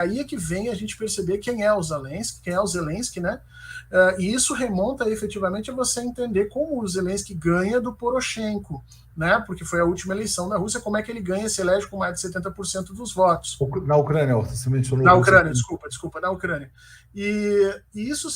aí é que vem a gente perceber quem é o Zelensky, né? E isso remonta efetivamente a você entender como o Zelensky ganha do Poroshenko, né? Porque foi a última eleição na Rússia, como é que ele ganha, se elege com mais de 70% dos votos. Na Ucrânia, você mencionou. Na Ucrânia, desculpa, na Ucrânia. E isso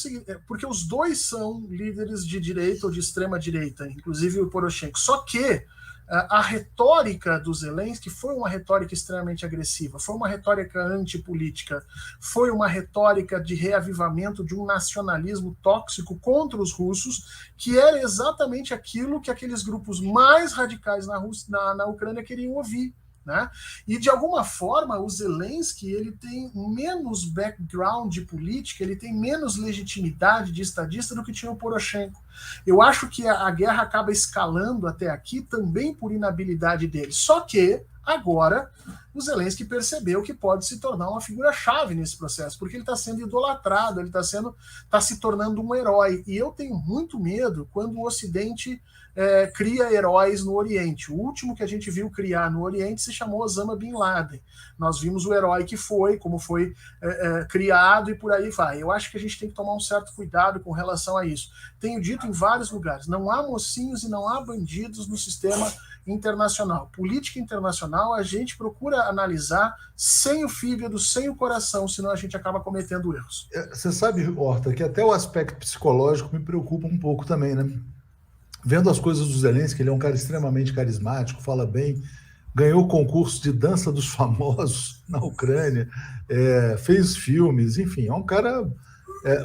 porque os dois são líderes de direita ou de extrema direita, inclusive o Poroshenko. Só que a retórica do Zelensky foi uma retórica extremamente agressiva, foi uma retórica antipolítica, foi uma retórica de reavivamento de um nacionalismo tóxico contra os russos, que era exatamente aquilo que aqueles grupos mais radicais na Ucrânia queriam ouvir. Né? E de alguma forma o Zelensky ele tem menos background de política, ele tem menos legitimidade de estadista do que tinha o Poroshenko. Eu acho que a guerra acaba escalando até aqui também por inabilidade dele. Só que agora o Zelensky percebeu que pode se tornar uma figura-chave nesse processo, porque ele está sendo idolatrado, ele está se tornando um herói. E eu tenho muito medo quando o Ocidente cria heróis no Oriente. O último que a gente viu criar no Oriente se chamou Osama Bin Laden. Nós vimos o herói que foi, como foi criado e por aí vai. Eu acho que a gente tem que tomar um certo cuidado com relação a isso. Tenho dito em vários lugares, não há mocinhos e não há bandidos no sistema internacional. Política internacional a gente procura analisar sem o fígado, sem o coração, senão a gente acaba cometendo erros. Você sabe, Horta, que até o aspecto psicológico me preocupa um pouco também, né? Vendo as coisas do Zelensky, ele é um cara extremamente carismático, fala bem, ganhou o concurso de dança dos famosos na Ucrânia, fez filmes, enfim, é um cara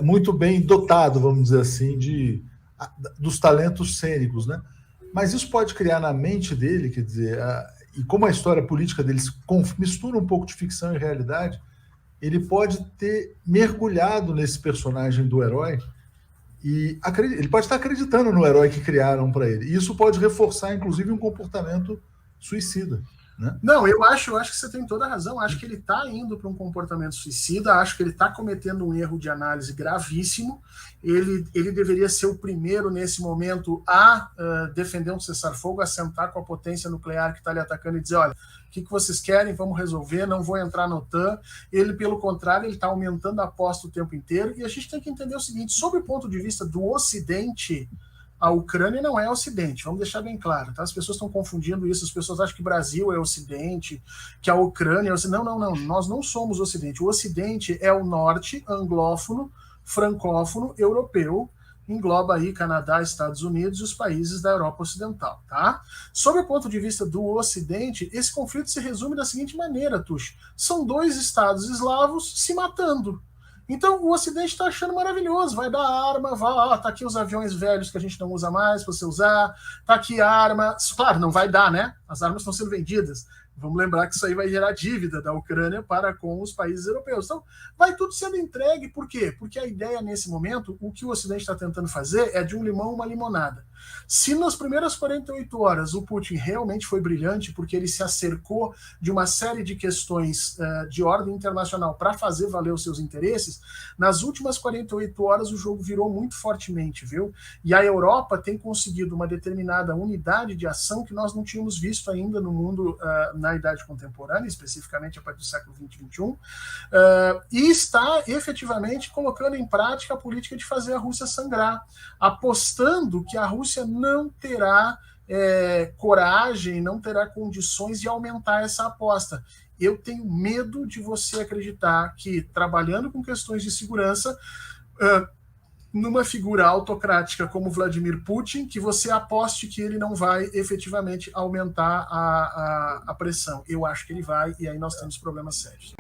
muito bem dotado, vamos dizer assim, dos talentos cênicos, né? Mas isso pode criar na mente dele, quer dizer, e como a história política dele mistura um pouco de ficção e realidade, ele pode ter mergulhado nesse personagem do herói e ele pode estar acreditando no herói que criaram para ele. E isso pode reforçar, inclusive, um comportamento suicida. Né? Não, eu acho que você tem toda a razão. Acho que ele está indo para um comportamento suicida, acho que ele está cometendo um erro de análise gravíssimo. Ele deveria ser o primeiro, nesse momento, a defender um cessar-fogo, a sentar com a potência nuclear que está lhe atacando e dizer, olha, o que vocês querem? Vamos resolver, não vou entrar na OTAN. Ele, pelo contrário, ele está aumentando a aposta o tempo inteiro. E a gente tem que entender o seguinte, sob o ponto de vista do Ocidente, a Ucrânia não é Ocidente, vamos deixar bem claro, tá? As pessoas estão confundindo isso, as pessoas acham que o Brasil é Ocidente, que a Ucrânia é Ocidente. Não, nós não somos Ocidente. O Ocidente é o norte anglófono, francófono, europeu, engloba aí Canadá, Estados Unidos e os países da Europa Ocidental, tá? Sob o ponto de vista do Ocidente, esse conflito se resume da seguinte maneira, Tuxo, são dois estados eslavos se matando. Então o Ocidente está achando maravilhoso, vai dar arma, tá aqui os aviões velhos que a gente não usa mais para você usar, tá aqui a arma, claro, não vai dar, né? As armas estão sendo vendidas. Vamos lembrar que isso aí vai gerar dívida da Ucrânia para com os países europeus. Então, vai tudo sendo entregue. Por quê? Porque a ideia, nesse momento, o que o Ocidente está tentando fazer é de um limão uma limonada. Se nas primeiras 48 horas o Putin realmente foi brilhante, porque ele se acercou de uma série de questões de ordem internacional para fazer valer os seus interesses, nas últimas 48 horas o jogo virou muito fortemente, viu? E a Europa tem conseguido uma determinada unidade de ação que nós não tínhamos visto ainda no mundo na Idade Contemporânea, especificamente a partir do século XX e XXI, e está efetivamente colocando em prática a política de fazer a Rússia sangrar, apostando que a Rússia não terá coragem, não terá condições de aumentar essa aposta. Eu tenho medo de você acreditar que, trabalhando com questões de segurança, numa figura autocrática como Vladimir Putin, que você aposte que ele não vai efetivamente aumentar a pressão. Eu acho que ele vai, e aí nós temos problemas sérios.